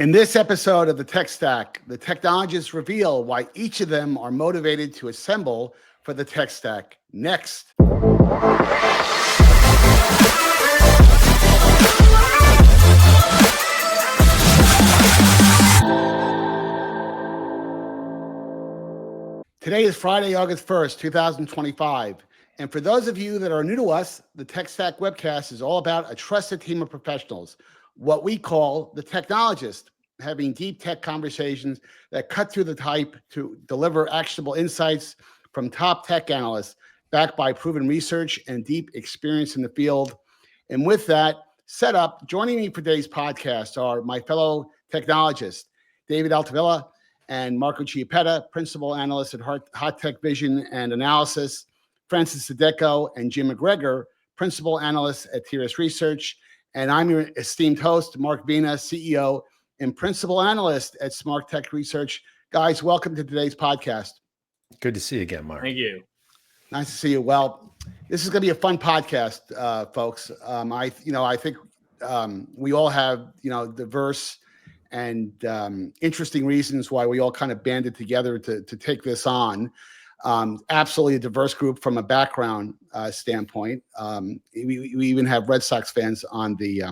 In this episode of the Tech Stack, the technologists reveal why each of them are motivated to assemble for the Tech Stack. Next. Today is Friday, August 1st, 2025. And for those of you that are new to us, the Tech Stack webcast is all about a trusted team of professionals, what we call the Technologists, having deep tech conversations that cut through the hype to deliver actionable insights from top tech analysts, backed by proven research and deep experience in the field. And with that setup, joining me for today's podcast are my fellow technologists, David Altavilla and Marco Chiappetta, principal analyst at Hot Tech Vision and Analysis, Francis Sadeko and Jim McGregor, principal analyst at TRS Research, and I'm your esteemed host, Mark Vina, CEO and principal analyst at Smart Tech Research. Guys, welcome to today's podcast. Good to see you again, Mark. Thank you. Nice to see you. Well, this is going to be a fun podcast, folks. I think we all have, diverse and interesting reasons why we all kind of banded together to take this on. Absolutely a diverse group from a background standpoint. We even have Red Sox fans on the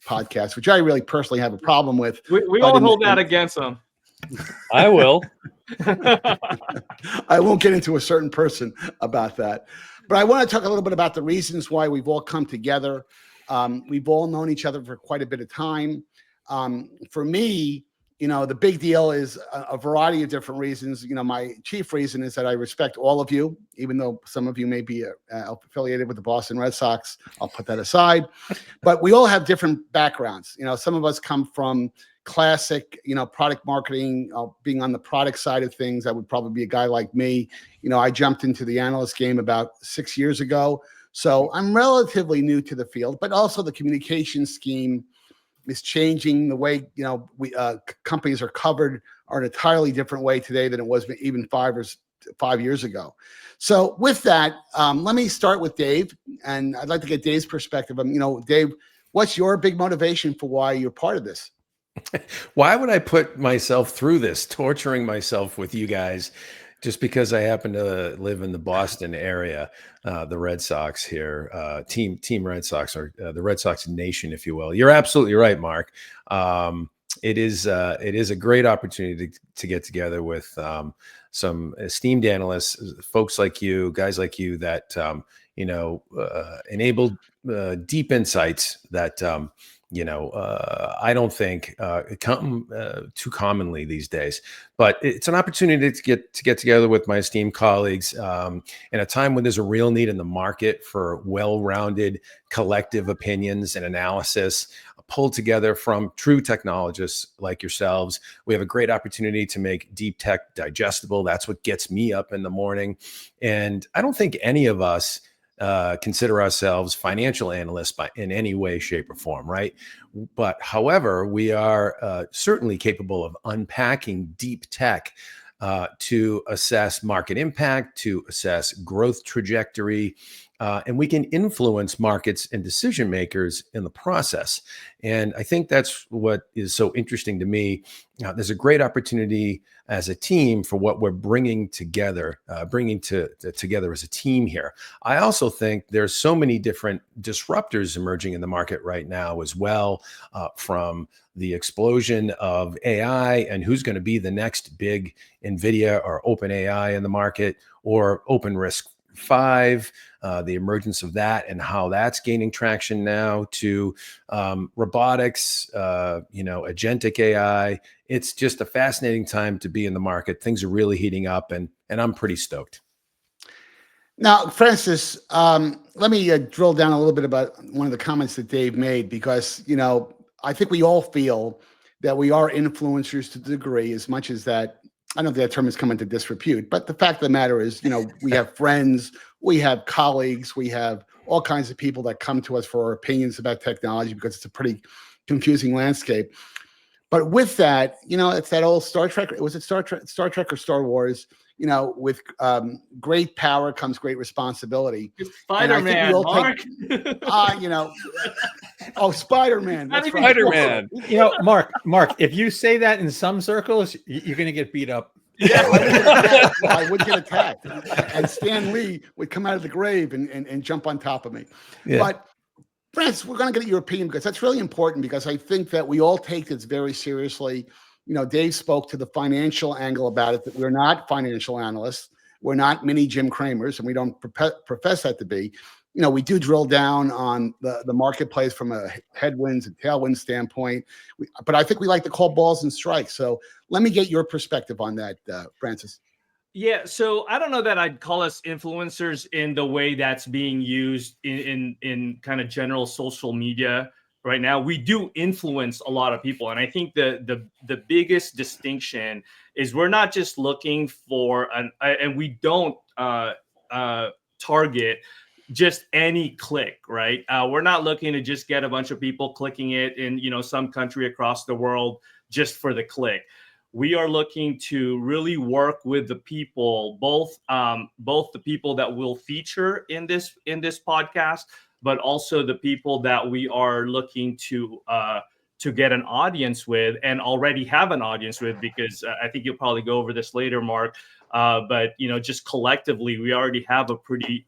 podcast, which I really personally have a problem with. We won't hold that against them. I will. I won't get into a certain person about that. But I want to talk a little bit about the reasons why we've all come together. We've all known each other for quite a bit of time. For me, the big deal is a variety of different reasons. My chief reason is that I respect all of you, even though some of you may be affiliated with the Boston Red Sox. I'll put that aside. But we all have different backgrounds. Some of us come from classic, product marketing, being on the product side of things. That would probably be a guy like me. I jumped into the analyst game about 6 years ago. So I'm relatively new to the field, but also the communication scheme is changing. The way companies are covered are an entirely different way today than it was even 5 years ago. So with that, let me start with Dave, and I'd like to get Dave's perspective. Dave, what's your big motivation for why you're part of this? Why would I put myself through this, torturing myself with you guys, just because I happen to live in the Boston area, the Red Sox here, Team Red Sox, or the Red Sox Nation, if you will. You're absolutely right, Mark. It is a great opportunity to get together with some esteemed analysts, folks like you, guys like you that enabled deep insights that I don't think come too commonly these days. But it's an opportunity to get together with my esteemed colleagues in a time when there's a real need in the market for well-rounded collective opinions and analysis pulled together from true technologists like yourselves. We have a great opportunity to make deep tech digestible. That's what gets me up in the morning. And I don't think any of us consider ourselves financial analysts in any way, shape, or form, right? But however, we are certainly capable of unpacking deep tech to assess market impact, to assess growth trajectory, and we can influence markets and decision makers in the process. And I think that's what is so interesting to me. There's a great opportunity as a team for what we're bringing together, together as a team here. I also think there's so many different disruptors emerging in the market right now as well, from the explosion of AI and who's going to be the next big NVIDIA or OpenAI in the market, or OpenRisk 5, the emergence of that and how that's gaining traction now, to robotics, agentic AI. It's just a fascinating time to be in the market. Things are really heating up, and I'm pretty stoked. Now, Francis, let me drill down a little bit about one of the comments that Dave made, because, I think we all feel that we are influencers to the degree, as much as that, I don't know if that term has come into disrepute, but the fact of the matter is, we have friends, we have colleagues, we have all kinds of people that come to us for our opinions about technology, because it's a pretty confusing landscape. But with that, it's that old Star Trek. Was it Star Trek or Star Wars? with great power comes great responsibility. Spider-Man, Mark. Spider-Man. That's right. Spider-Man. Mark, if you say that in some circles, you're going to get beat up. Yeah. I would get attacked, and Stan Lee would come out of the grave and jump on top of me. Yeah. But Francis, we're going to get your opinion, because that's really important, because I think that we all take this very seriously. Dave spoke to the financial angle about it, that we're not financial analysts. We're not mini Jim Cramers, and we don't profess that to be. We do drill down on the marketplace from a headwinds and tailwinds standpoint, but I think we like to call balls and strikes. So let me get your perspective on that, Francis. Yeah, so I don't know that I'd call us influencers in the way that's being used in kind of general social media right now. We do influence a lot of people, and I think the biggest distinction is we're not just looking for and we don't target just any click, right? We're not looking to just get a bunch of people clicking it in some country across the world just for the click. We are looking to really work with the people, both the people that we'll feature in this podcast, but also the people that we are looking to get an audience with, and already have an audience with, because I think you'll probably go over this later, Mark. But just collectively, we already have a pretty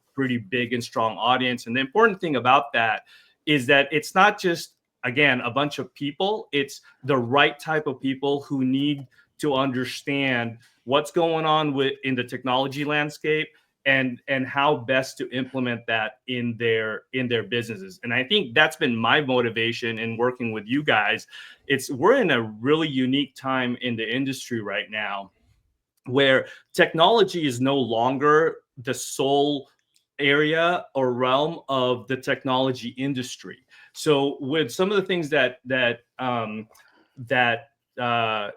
big and strong audience. And the important thing about that is that it's not just, again, a bunch of people. It's the right type of people who need to understand what's going on in the technology landscape, and how best to implement that in their businesses. And I think that's been my motivation in working with you guys. We're in a really unique time in the industry right now, where technology is no longer the sole area or realm of the technology industry. So with some of the things that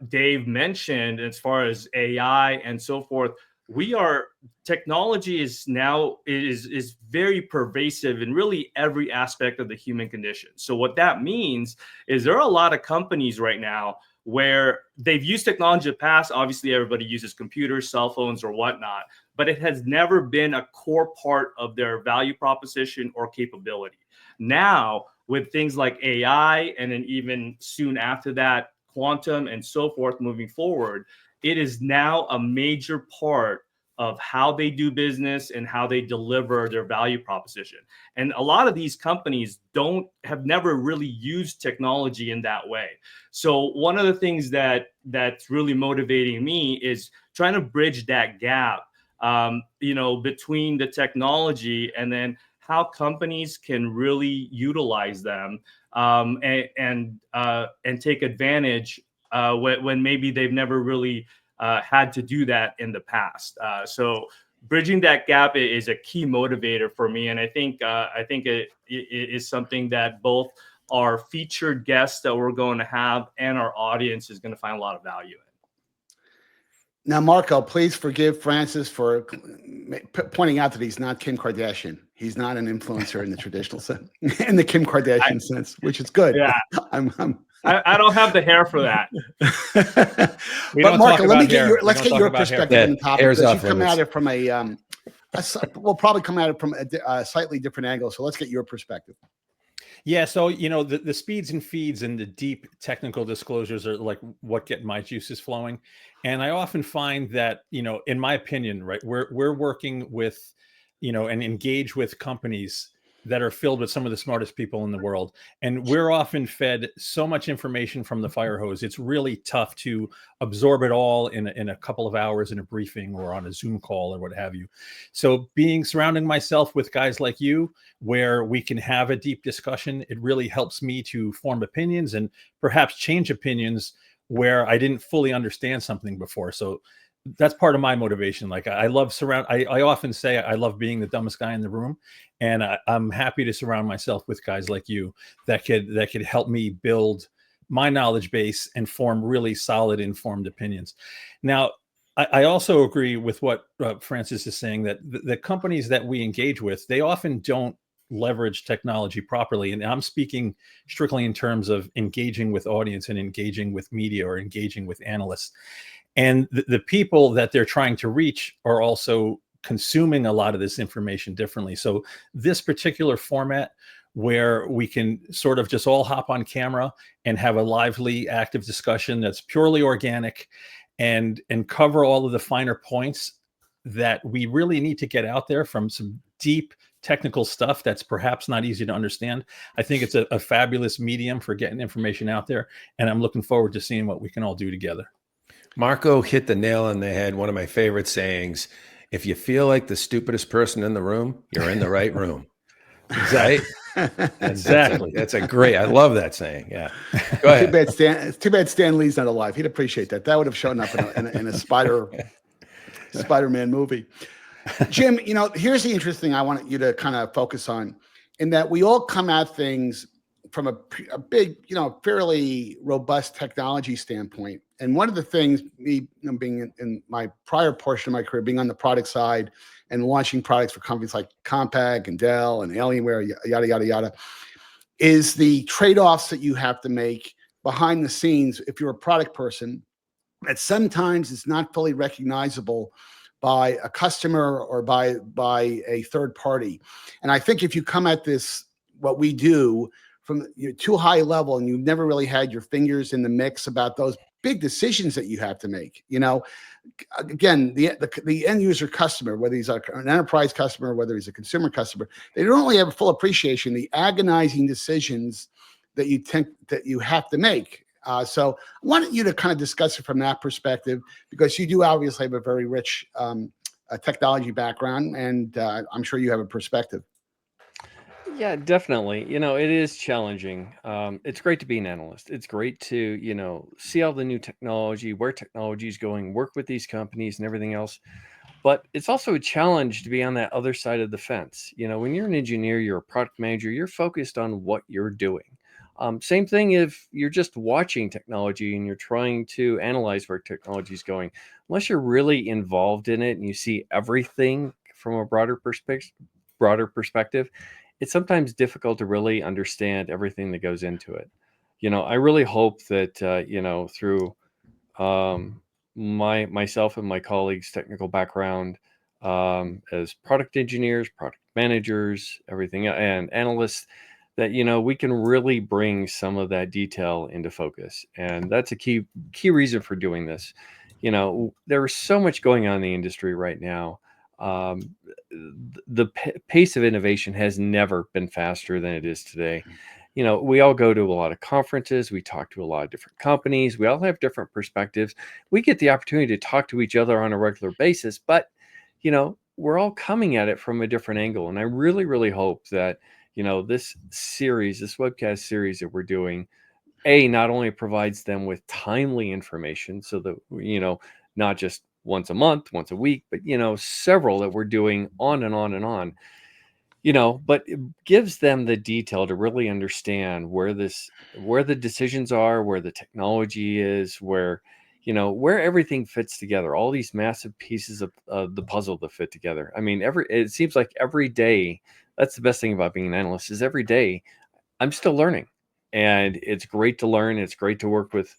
Dave mentioned, as far as AI and so forth, technology is now is very pervasive in really every aspect of the human condition. So what that means is there are a lot of companies right now where they've used technology in the past. Obviously, everybody uses computers, cell phones, or whatnot, but it has never been a core part of their value proposition or capability. Now, with things like AI, and then even soon after that, quantum and so forth moving forward, it is now a major part of how they do business and how they deliver their value proposition. And a lot of these companies have never really used technology in that way. So one of the things that's really motivating me is trying to bridge that gap, between the technology and then how companies can really utilize them, and take advantage when maybe they've never really had to do that in the past. So bridging that gap is a key motivator for me, and I think it is something that both our featured guests that we're going to have and our audience is going to find a lot of value in. Now, Marco, please forgive Francis for pointing out that he's not Kim Kardashian. He's not an influencer in the traditional sense, in the Kim Kardashian sense, which is good. Yeah, I don't have the hair for that. But Marco, let's get your perspective on the topic, because you come at it from we'll probably come at it from a slightly different angle. So let's get your perspective. Yeah, so the speeds and feeds and the deep technical disclosures are like what get my juices flowing, and I often find that in my opinion, right, we're working with and engage with companies that are filled with some of the smartest people in the world, and we're often fed so much information from the fire hose. It's really tough to absorb it all in a couple of hours in a briefing or on a Zoom call or what have you. So surrounding myself with guys like you, where we can have a deep discussion, it really helps me to form opinions and perhaps change opinions where I didn't fully understand something before. So that's part of my motivation. Like I often say I love being the dumbest guy in the room, and I'm happy to surround myself with guys like you that could help me build my knowledge base and form really solid, informed opinions. Now, I also agree with what Francis is saying, that the companies that we engage with, they often don't leverage technology properly. And I'm speaking strictly in terms of engaging with audience and engaging with media or engaging with analysts. And the people that they're trying to reach are also consuming a lot of this information differently. So this particular format where we can sort of just all hop on camera and have a lively, active discussion that's purely organic and cover all of the finer points that we really need to get out there from some deep technical stuff that's perhaps not easy to understand. I think it's a fabulous medium for getting information out there, and I'm looking forward to seeing what we can all do together. Marco hit the nail on the head. One of my favorite sayings: if you feel like the stupidest person in the room, you're in the right room. Exactly. Right? Exactly. That's a great, I love that saying. Yeah. Go ahead. It's too bad Stan Lee's not alive. He'd appreciate that. That would have shown up in a Spider-Man movie. Jim, here's the interesting thing I want you to kind of focus on, in that we all come at things from a big, fairly robust technology standpoint. And one of the things, me being in my prior portion of my career, being on the product side and launching products for companies like Compaq and Dell and Alienware, yada, yada, yada, is the trade-offs that you have to make behind the scenes if you're a product person, that sometimes it's not fully recognizable by a customer or by a third party. And I think if you come at this, what we do, from too high level, and you've never really had your fingers in the mix about those big decisions that you have to make, again, the end user customer, whether he's an enterprise customer, whether he's a consumer customer, they don't really have a full appreciation, the agonizing decisions that you have to make. So I wanted you to kind of discuss it from that perspective, because you do obviously have a very rich technology background, and I'm sure you have a perspective. Yeah, definitely. It is challenging. It's great to be an analyst. It's great to, see all the new technology, where technology is going, work with these companies and everything else. But it's also a challenge to be on that other side of the fence. When you're an engineer, you're a product manager, you're focused on what you're doing. Same thing if you're just watching technology and you're trying to analyze where technology is going. Unless you're really involved in it and you see everything from a broader perspective, it's sometimes difficult to really understand everything that goes into it. I really hope that through myself and my colleagues' technical background as product engineers, product managers, everything, and analysts, that we can really bring some of that detail into focus. And that's a key reason for doing this. There's so much going on in the industry right now. The pace of innovation has never been faster than it is today. We all go to a lot of conferences, we talk to a lot of different companies, we all have different perspectives. We get the opportunity to talk to each other on a regular basis, but we're all coming at it from a different angle. And I really, really hope that this webcast series that we're doing, not only provides them with timely information, so that not just once a month, once a week, but several that we're doing on and on and on, but it gives them the detail to really understand where the decisions are, where the technology is, where everything fits together, all these massive pieces of the puzzle that fit together. I mean, it seems like every day, that's the best thing about being an analyst, is every day I'm still learning. And it's great to learn. It's great to work with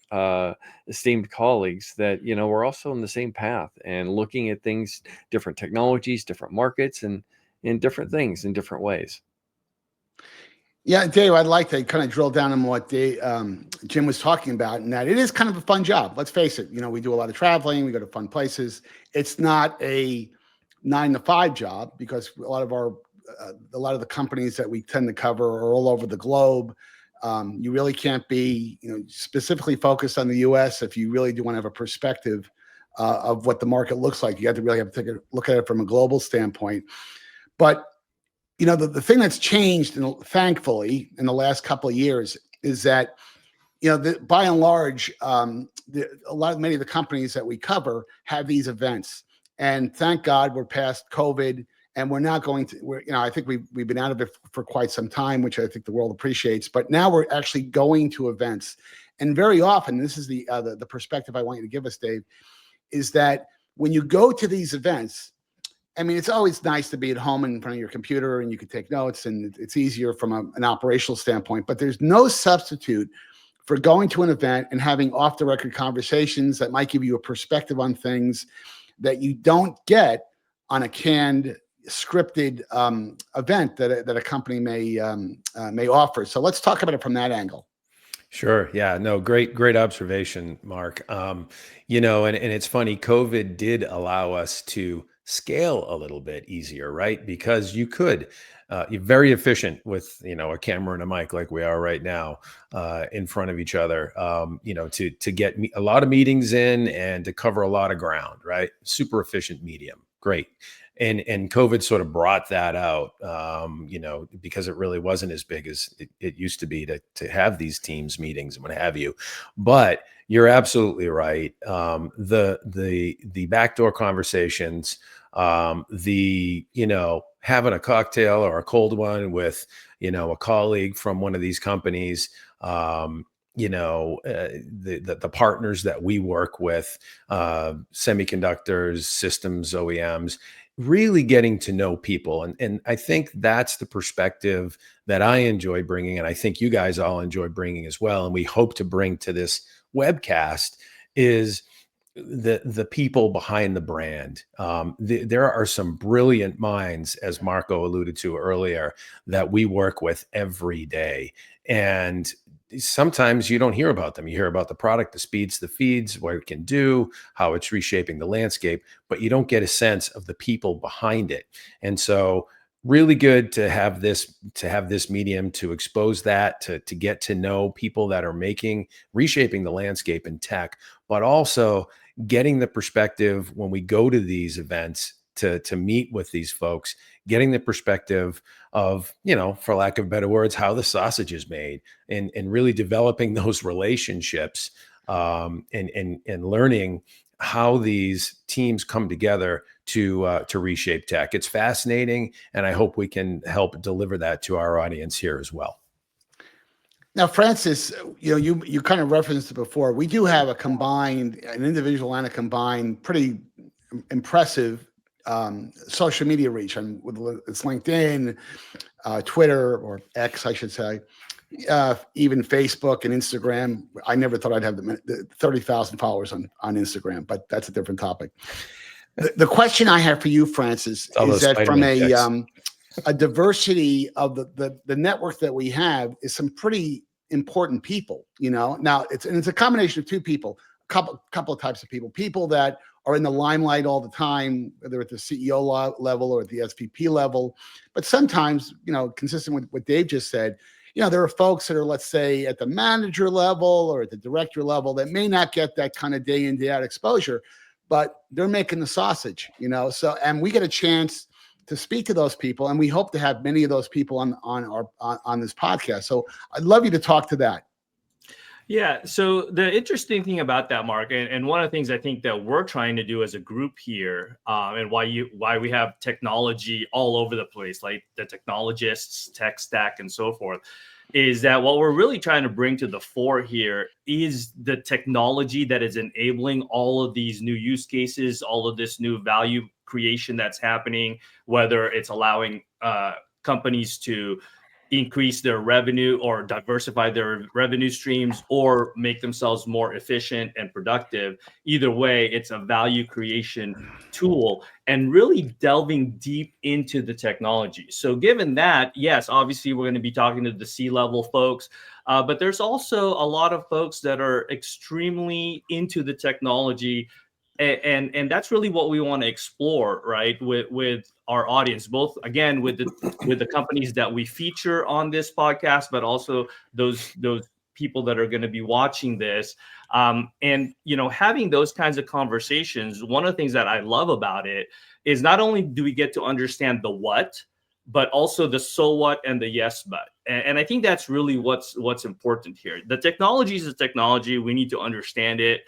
esteemed colleagues that, we're also on the same path and looking at things, different technologies, different markets, and in different things in different ways. Yeah, Dave, I'd like to kind of drill down on what Jim was talking about, and that it is kind of a fun job. Let's face it. We do a lot of traveling. We go to fun places. It's not a 9-to-5 job, because a lot of the companies that we tend to cover are all over the globe. You really can't be, specifically focused on the U.S. if you really do want to have a perspective of what the market looks like. You have to take a look at it from a global standpoint. But the thing that's changed, thankfully, in the last couple of years is that, by and large, many of the companies that we cover have these events, and thank God we're past COVID. And we're not going to, I think we've been out of it for quite some time, which I think the world appreciates. But now we're actually going to events. And very often, this is the perspective I want you to give us, Dave, is that when you go to these events, I mean, it's always nice to be at home in front of your computer and you can take notes, and it's easier from an operational standpoint, but there's no substitute for going to an event and having off the record conversations that might give you a perspective on things that you don't get on a canned, scripted event that a company may offer. So let's talk about it from that angle. Sure. Yeah. No, great observation, Mark. And it's funny, COVID did allow us to scale a little bit easier, right? Because you're very efficient with, a camera and a mic like we are right now in front of each other, to get a lot of meetings in and to cover a lot of ground, right? Super efficient medium. Great. And COVID sort of brought that out, because it really wasn't as big as it used to be to have these Teams meetings and what have you. But you're absolutely right. The backdoor conversations, having a cocktail or a cold one with, a colleague from one of these companies, the partners that we work with, semiconductors, systems, OEMs, really getting to know people. And I think that's the perspective that I enjoy bringing. And I think you guys all enjoy bringing as well. And we hope to bring to this webcast is the people behind the brand. There are some brilliant minds, as Marco alluded to earlier, that we work with every day. And sometimes you don't hear about them. You hear about the product, the speeds, the feeds, what it can do, how it's reshaping the landscape, but you don't get a sense of the people behind it. And so really good to have this medium to expose that, to get to know people that are reshaping the landscape in tech, but also getting the perspective when we go to these events to meet with these folks, getting the perspective of, for lack of better words, how the sausage is made, and really developing those relationships, and learning how these teams come together to reshape tech. It's fascinating, and I hope we can help deliver that to our audience here as well. Now, Francis, you kind of referenced it before. We do have an individual and a combined, pretty impressive social media reach. And it's LinkedIn, Twitter, or X, I should say, even Facebook and Instagram. I never thought I'd have the 30,000 followers on Instagram, but that's a different topic. The question I have for you, Francis, is that from a diversity of the network that we have is some pretty important people, Now it's a combination of two people, couple of types of people that are in the limelight all the time, whether at the CEO level or at the SVP level. But sometimes, consistent with what Dave just said, there are folks that are, let's say, at the manager level or at the director level that may not get that kind of day in, day out exposure, but they're making the sausage, So, and we get a chance to speak to those people, and we hope to have many of those people on this podcast. So I'd love you to talk to that. Yeah. So the interesting thing about that, Mark, and one of the things I think that we're trying to do as a group here, and why we have technology all over the place, like the Technologists, TechStack, and so forth, is that what we're really trying to bring to the fore here is the technology that is enabling all of these new use cases, all of this new value creation that's happening, whether it's allowing companies to increase their revenue or diversify their revenue streams or make themselves more efficient and productive. Either way, it's a value creation tool, and really delving deep into the technology. So given that, yes, obviously we're going to be talking to the C-level folks, but there's also a lot of folks that are extremely into the technology. And that's really what we want to explore, right, with our audience, both again with the companies that we feature on this podcast, but also those people that are going to be watching this, and having those kinds of conversations. One of the things that I love about it is not only do we get to understand the what, but also the so what and the yes but. And I think that's really what's important here. The technology is the technology. We need to understand it.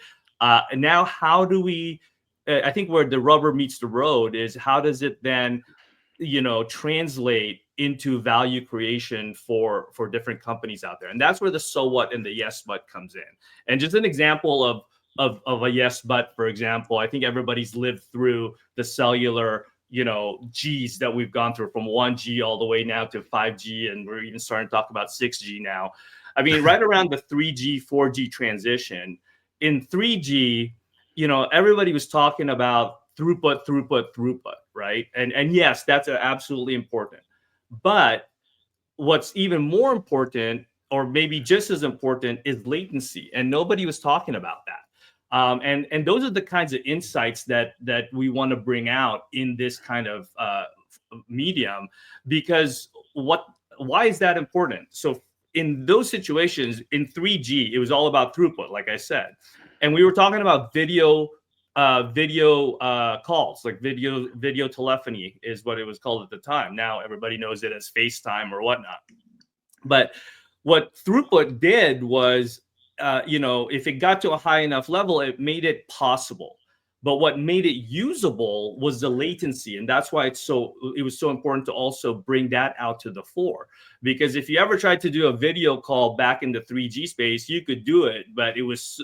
Now, how do we, I think where the rubber meets the road is how does it then, translate into value creation for different companies out there? And that's where the so what and the yes but comes in. And just an example of a yes but, for example, I think everybody's lived through the cellular, G's that we've gone through, from 1G all the way now to 5G, and we're even starting to talk about 6G now. I mean, right around the 3G, 4G transition, in 3G, everybody was talking about throughput, right? And yes, that's absolutely important. But what's even more important, or maybe just as important, is latency, and nobody was talking about that. And those are the kinds of insights that we want to bring out in this kind of medium, because why is that important? So in those situations, in 3G, it was all about throughput, like I said, and we were talking about video calls, like video telephony is what it was called at the time. Now everybody knows it as FaceTime or whatnot. But what throughput did was, if it got to a high enough level, it made it possible. But what made it usable was the latency, and that's why it was so important to also bring that out to the fore. Because if you ever tried to do a video call back in the 3G space, you could do it, but it was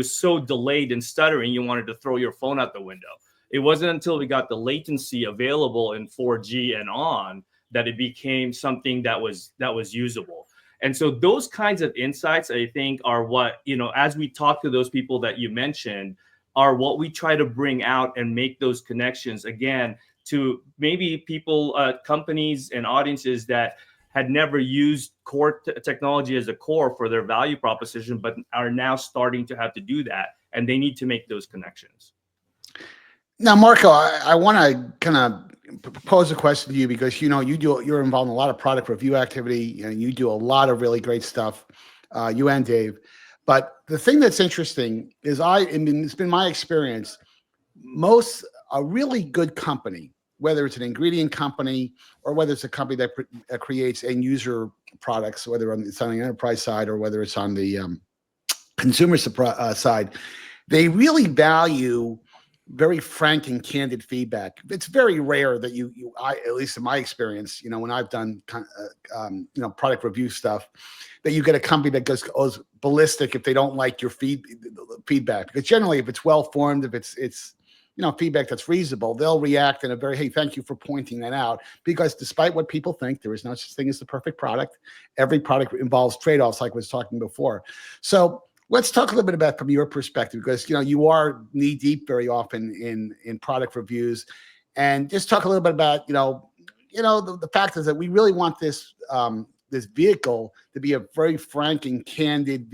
so delayed and stuttering, you wanted to throw your phone out the window. It wasn't until we got the latency available in 4G and on that it became something that was usable. And so those kinds of insights, I think, are what, as we talk to those people that you mentioned, are what we try to bring out and make those connections, again, to maybe people, companies and audiences that had never used core technology as a core for their value proposition, but are now starting to have to do that, and they need to make those connections. Now, Marco, I want to kind of pose a question to you, because you're involved in a lot of product review activity, and you do a lot of really great stuff, you and Dave. But the thing that's interesting is, it's been my experience, a really good company, whether it's an ingredient company or whether it's a company that creates end user products, whether it's on the enterprise side or whether it's on the consumer side, they really value very frank and candid feedback. It's very rare that at least in my experience, when I've done product review stuff, that you get a company that goes ballistic if they don't like your feedback. Because generally, if it's well formed, if it's feedback that's reasonable, they'll react in a very, hey, thank you for pointing that out. Because despite what people think, there is no such thing as the perfect product. Every product involves trade-offs, like I was talking before. So let's talk a little bit about from your perspective, because you are knee deep very often in product reviews, and just talk a little bit about the fact is that we really want this this vehicle to be a very frank and candid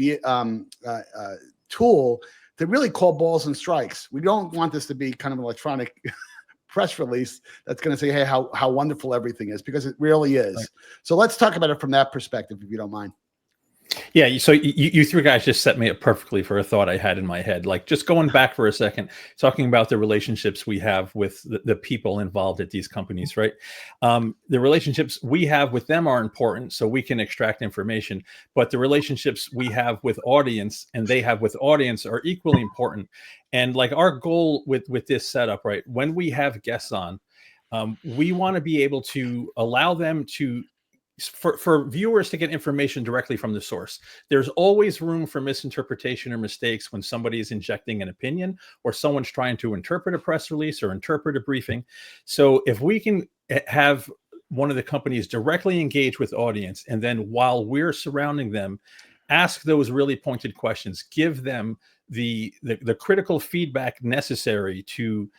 tool to really call balls and strikes. We don't want this to be kind of an electronic press release that's going to say, hey, how wonderful everything is, because it really is. Right. So let's talk about it from that perspective, if you don't mind. Yeah, so you three guys just set me up perfectly for a thought I had in my head. Like, just going back for a second, talking about the relationships we have with the people involved at these companies, right? The relationships we have with them are important, so we can extract information. But the relationships we have with audience and they have with audience are equally important. And like, our goal with this setup, right? When we have guests on, we want to be able to allow them to, for viewers to get information directly from the source. There's always room for misinterpretation or mistakes when somebody is injecting an opinion or someone's trying to interpret a press release or interpret a briefing. So if we can have one of the companies directly engage with audience, and then while we're surrounding them, ask those really pointed questions, give them the critical feedback necessary to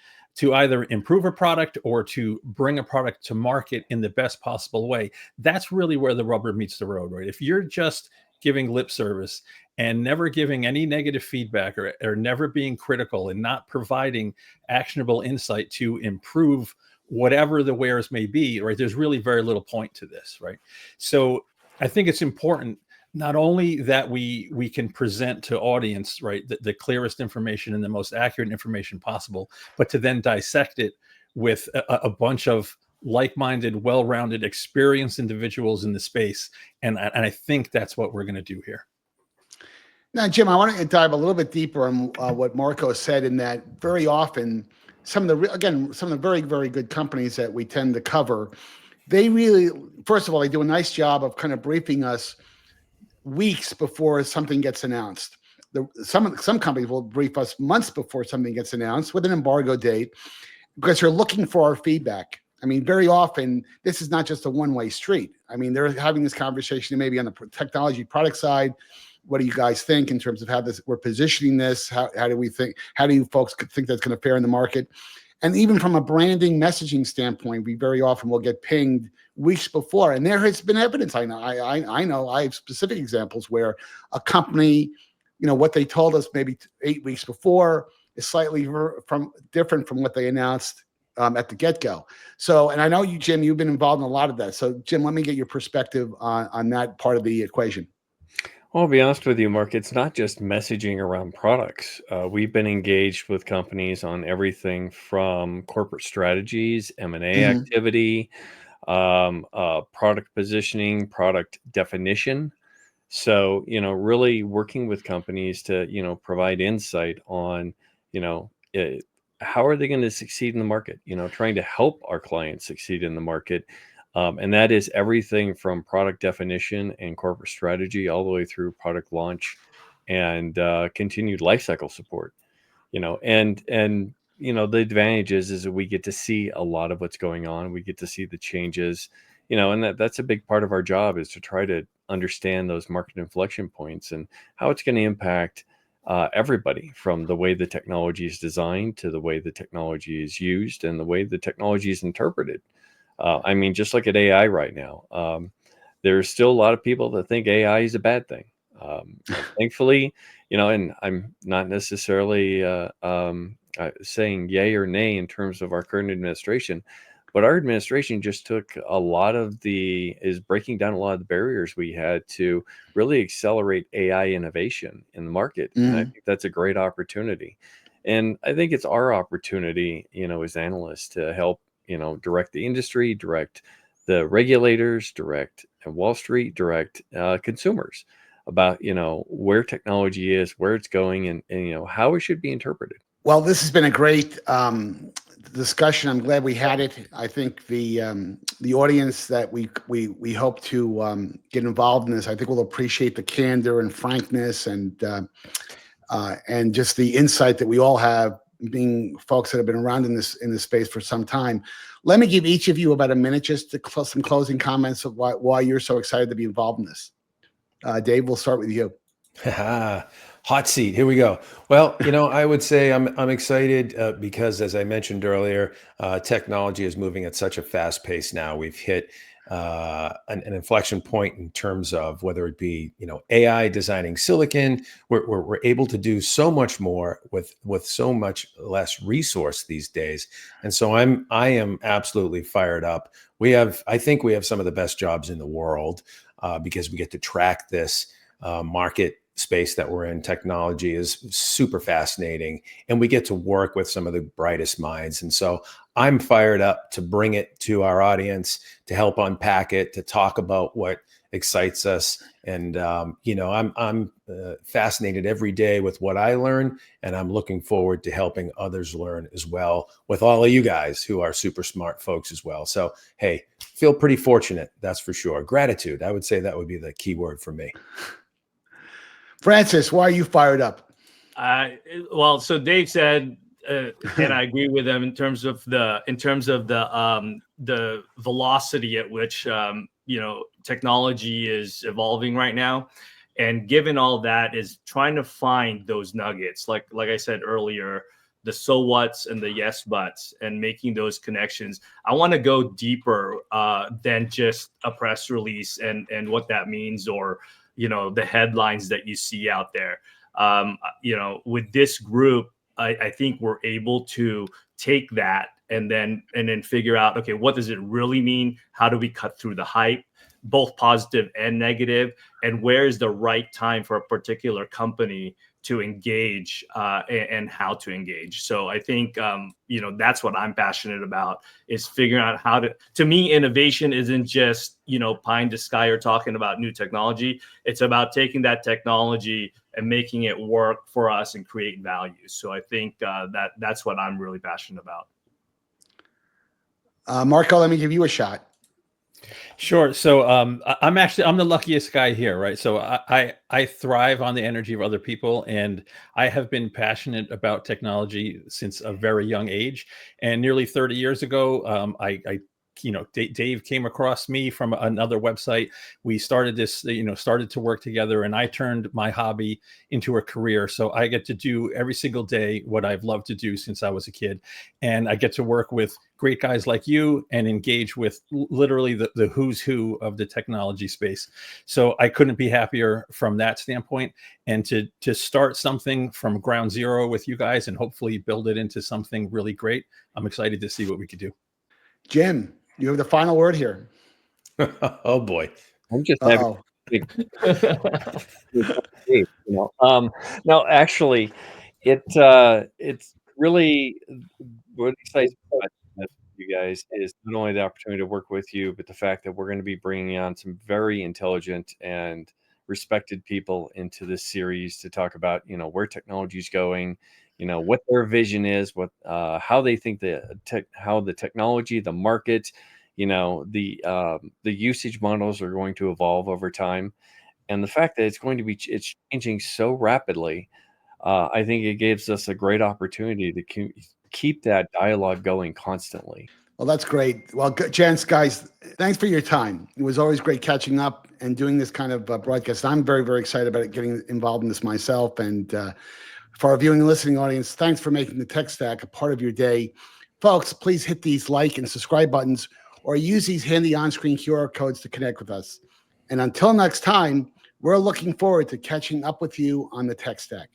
either improve a product or to bring a product to market in the best possible way. That's really where the rubber meets the road, right? If you're just giving lip service and never giving any negative feedback, or never being critical and not providing actionable insight to improve whatever the wares may be, right? There's really very little point to this, right? So I think it's important not only that we can present to audience, right, the clearest information and the most accurate information possible, but to then dissect it with a bunch of like-minded, well-rounded, experienced individuals in the space. And I think that's what we're going to do here. Now, Jim, I want to dive a little bit deeper on what Marco said, in that very often some of the very, very good companies that we tend to cover, they really, first of all, they do a nice job of kind of briefing us weeks before something gets announced. Some companies will brief us months before something gets announced with an embargo date. because they're looking for our feedback. I mean, very often, this is not just a one-way street. I mean, they're having this conversation maybe on the technology product side. What do you guys think in terms of how we're positioning this? How do we think? How do you folks think that's going to fare in the market? And even from a branding messaging standpoint, we very often will get pinged weeks before. And there has been evidence. I know I have specific examples where a company, what they told us maybe 8 weeks before is slightly different from what they announced at the get-go. So, and I know you, Jim, you've been involved in a lot of that. So, Jim, let me get your perspective on that part of the equation. Well, I'll be honest with you, Mark, it's not just messaging around products. We've been engaged with companies on everything from corporate strategies, M&A activity, product positioning, product definition. So, really working with companies to, provide insight on, how are they going to succeed in the market? Trying to help our clients succeed in the market. And that is everything from product definition and corporate strategy all the way through product launch and continued lifecycle support. And the advantage is that we get to see a lot of what's going on. We get to see the changes, and that's a big part of our job, is to try to understand those market inflection points and how it's going to impact everybody, from the way the technology is designed to the way the technology is used and the way the technology is interpreted. I mean, just look at AI right now. There's still a lot of people that think AI is a bad thing. Thankfully, and I'm not necessarily saying yay or nay in terms of our current administration, but our administration just is breaking down a lot of the barriers we had to really accelerate AI innovation in the market. And I think that's a great opportunity. And I think it's our opportunity, as analysts, to help, direct the industry, direct the regulators, direct Wall Street, direct consumers about, where technology is, where it's going, and how it should be interpreted. Well, this has been a great discussion. I'm glad we had it. I think the audience that we hope to get involved in this, I think, will appreciate the candor and frankness and just the insight that we all have, being folks that have been around in this space for some time. Let me give each of you about a minute just to close some closing comments of why you're so excited to be involved in this. Dave, we'll start with you. Hot seat. Here we go. Well, I would say I'm excited because, as I mentioned earlier, technology is moving at such a fast pace now. We've hit an inflection point in terms of whether it be AI designing silicon. We're able to do so much more with so much less resource these days, and so I am absolutely fired up. I think we have some of the best jobs in the world because we get to track this market space that we're in. Technology is super fascinating, and we get to work with some of the brightest minds. And so I'm fired up to bring it to our audience, to help unpack it, to talk about what excites us. And, I'm fascinated every day with what I learn, and I'm looking forward to helping others learn as well with all of you guys who are super smart folks as well. So, hey, feel pretty fortunate. That's for sure. Gratitude. I would say that would be the key word for me. Francis, why are you fired up? Well, so Dave said, and I agree with him in terms of the velocity at which technology is evolving right now, and given all that, is trying to find those nuggets, like I said earlier, the so whats and the yes buts, and making those connections. I want to go deeper than just a press release and what that means, or the headlines that you see out there. With this group, I think we're able to take that and then figure out, okay, what does it really mean? How do we cut through the hype, both positive and negative? And where is the right time for a particular company to engage and how to engage? So I think, that's what I'm passionate about, is figuring out how to me, innovation isn't just, pie in the sky or talking about new technology. It's about taking that technology and making it work for us and create value. So I think that's what I'm really passionate about. Marco, let me give you a shot. Sure. So I'm the luckiest guy here, right? So I thrive on the energy of other people, and I have been passionate about technology since a very young age. And nearly 30 years ago, Dave came across me from another website. We started this, started to work together, and I turned my hobby into a career. So I get to do every single day what I've loved to do since I was a kid, and I get to work with great guys like you and engage with literally the who's who of the technology space. So I couldn't be happier from that standpoint. And to start something from ground zero with you guys and hopefully build it into something really great, I'm excited to see what we could do. Jim, you have the final word here. Oh boy. I'm just having Uh-oh. No, actually, it's really what excites me about you guys is not only the opportunity to work with you, but the fact that we're going to be bringing on some very intelligent and respected people into this series to talk about, where technology is going, what their vision is, what how they think how the technology, the market, the usage models are going to evolve over time, and the fact that it's changing so rapidly. I think it gives us a great opportunity to keep that dialogue going constantly. Well, that's great. Well, gents, guys, thanks for your time. It was always great catching up and doing this kind of broadcast. I'm very, very excited about it, getting involved in this myself. And for our viewing and listening audience, thanks for making the Tech Stack a part of your day. Folks, please hit these like and subscribe buttons or use these handy on-screen QR codes to connect with us. And until next time, we're looking forward to catching up with you on the Tech Stack.